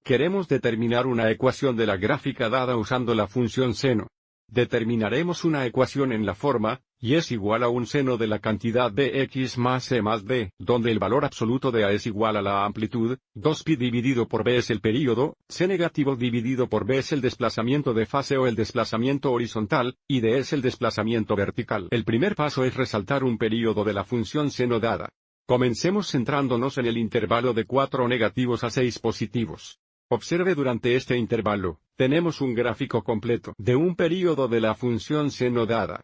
Queremos determinar una ecuación de la gráfica dada usando la función seno. Determinaremos una ecuación en la forma, y es igual a un seno de la cantidad bx más c más d, donde el valor absoluto de a es igual a la amplitud, 2pi dividido por b es el período, c negativo dividido por b es el desplazamiento de fase o el desplazamiento horizontal, y d es el desplazamiento vertical. El primer paso es resaltar un período de la función seno dada. Comencemos centrándonos en el intervalo de 4 negativos a 6 positivos. Observe durante este intervalo, tenemos un gráfico completo de un período de la función seno dada.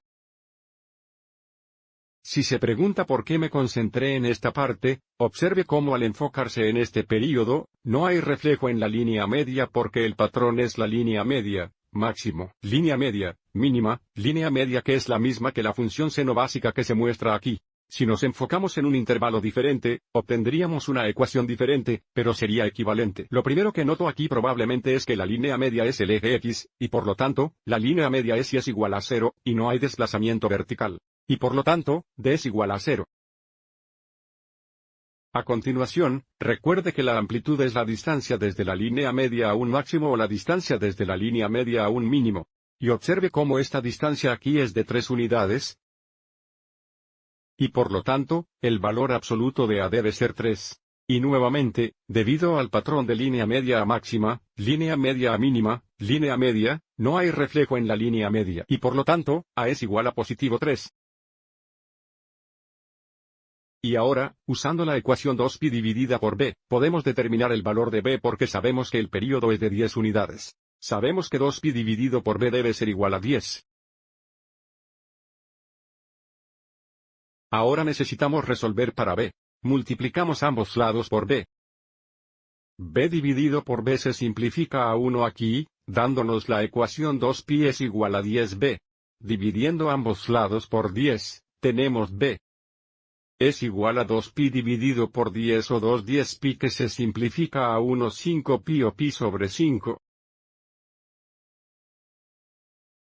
Si se pregunta por qué me concentré en esta parte, observe cómo al enfocarse en este período, no hay reflejo en la línea media porque el patrón es la línea media, máximo, línea media, mínima, línea media que es la misma que la función seno básica que se muestra aquí. Si nos enfocamos en un intervalo diferente, obtendríamos una ecuación diferente, pero sería equivalente. Lo primero que noto aquí probablemente es que la línea media es el eje X, y por lo tanto, la línea media es y es igual a 0, y no hay desplazamiento vertical. Y por lo tanto, d es igual a 0. A continuación, recuerde que la amplitud es la distancia desde la línea media a un máximo o la distancia desde la línea media a un mínimo. Y observe cómo esta distancia aquí es de 3 unidades, y por lo tanto, el valor absoluto de a debe ser 3. Y nuevamente, debido al patrón de línea media a máxima, línea media a mínima, línea media, no hay reflejo en la línea media. Y por lo tanto, a es igual a positivo 3. Y ahora, usando la ecuación 2pi dividida por b, podemos determinar el valor de b porque sabemos que el período es de 10 unidades. Sabemos que 2pi dividido por b debe ser igual a 10. Ahora necesitamos resolver para b. Multiplicamos ambos lados por b. b dividido por b se simplifica a 1 aquí, dándonos la ecuación 2pi es igual a 10b. Dividiendo ambos lados por 10, tenemos b es igual a 2pi dividido por 10 o 2/10pi que se simplifica a 1 5pi o pi sobre 5.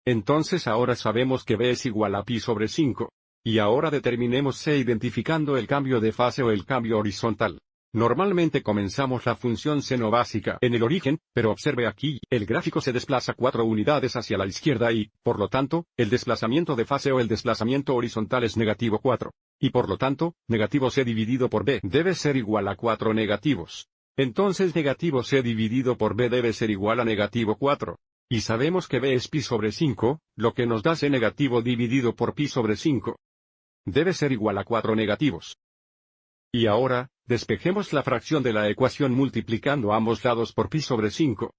Entonces ahora sabemos que b es igual a pi sobre 5. Y ahora determinemos c identificando el cambio de fase o el cambio horizontal. Normalmente comenzamos la función seno básica en el origen, pero observe aquí, el gráfico se desplaza 4 unidades hacia la izquierda y, por lo tanto, el desplazamiento de fase o el desplazamiento horizontal es negativo 4. Y por lo tanto, negativo c dividido por b debe ser igual a 4 negativos. Entonces negativo c dividido por b debe ser igual a negativo 4. Y sabemos que b es pi sobre 5, lo que nos da c negativo dividido por pi sobre 5. Debe ser igual a 4 negativos. Y ahora, despejemos la fracción de la ecuación multiplicando ambos lados por pi sobre 5.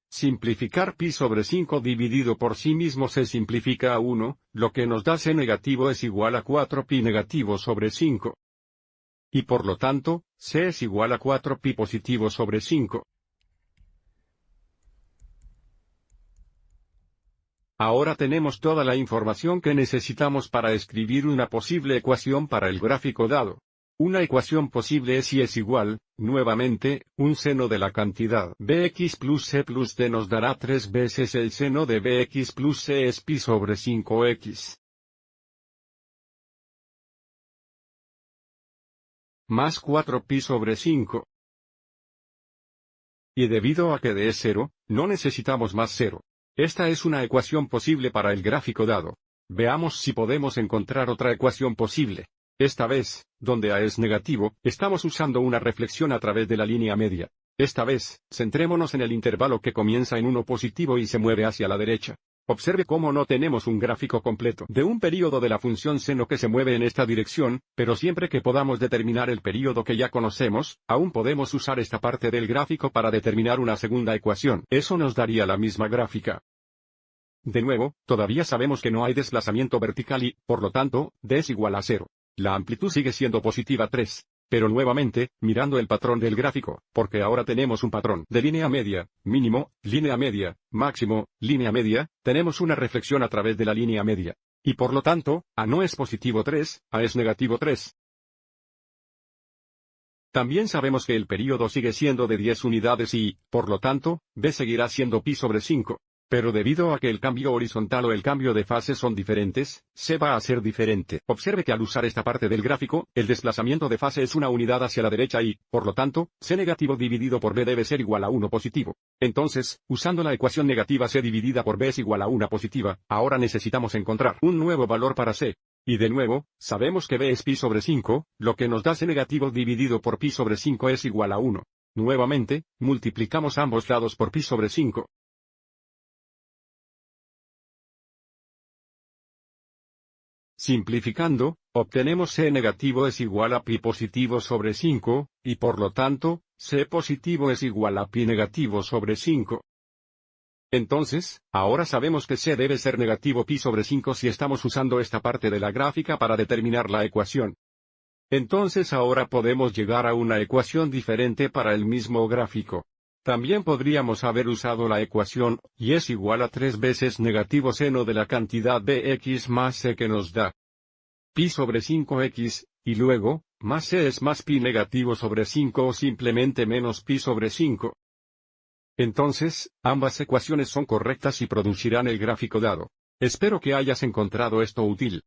Simplificar pi sobre 5 dividido por sí mismo se simplifica a 1, lo que nos da c negativo es igual a 4 pi negativo sobre 5. Y por lo tanto, c es igual a 4 pi positivo sobre 5. Ahora tenemos toda la información que necesitamos para escribir una posible ecuación para el gráfico dado. Una ecuación posible es y es igual, nuevamente, un seno de la cantidad bx plus c plus d nos dará 3 veces el seno de bx plus c es pi sobre 5x. Más 4pi sobre 5. Y debido a que d es 0, no necesitamos más 0. Esta es una ecuación posible para el gráfico dado. Veamos si podemos encontrar otra ecuación posible. Esta vez, donde a es negativo, estamos usando una reflexión a través de la línea media. Esta vez, centrémonos en el intervalo que comienza en 1 positivo y se mueve hacia la derecha. Observe cómo no tenemos un gráfico completo de un período de la función seno que se mueve en esta dirección, pero siempre que podamos determinar el período que ya conocemos, aún podemos usar esta parte del gráfico para determinar una segunda ecuación. Eso nos daría la misma gráfica. De nuevo, todavía sabemos que no hay desplazamiento vertical y, por lo tanto, d es igual a 0. La amplitud sigue siendo positiva 3. Pero nuevamente, mirando el patrón del gráfico, porque ahora tenemos un patrón de línea media, mínimo, línea media, máximo, línea media, tenemos una reflexión a través de la línea media. Y por lo tanto, a no es positivo 3, a es negativo 3. También sabemos que el período sigue siendo de 10 unidades y, por lo tanto, b seguirá siendo pi sobre 5. Pero debido a que el cambio horizontal o el cambio de fase son diferentes, C va a ser diferente. Observe que al usar esta parte del gráfico, el desplazamiento de fase es una unidad hacia la derecha y, por lo tanto, C negativo dividido por B debe ser igual a 1 positivo. Entonces, usando la ecuación negativa C dividida por B es igual a 1 positiva, ahora necesitamos encontrar un nuevo valor para C. Y de nuevo, sabemos que B es pi sobre 5, lo que nos da C negativo dividido por pi sobre 5 es igual a 1. Nuevamente, multiplicamos ambos lados por pi sobre 5. Simplificando, obtenemos C negativo es igual a pi positivo sobre 5, y por lo tanto, C positivo es igual a pi negativo sobre 5. Entonces, ahora sabemos que C debe ser negativo pi sobre 5 si estamos usando esta parte de la gráfica para determinar la ecuación. Entonces ahora podemos llegar a una ecuación diferente para el mismo gráfico. También podríamos haber usado la ecuación, y es igual a 3 veces negativo seno de la cantidad de x más c que nos da pi sobre 5x, y luego, más c es más pi negativo sobre 5 o simplemente menos pi sobre 5. Entonces, ambas ecuaciones son correctas y producirán el gráfico dado. Espero que hayas encontrado esto útil.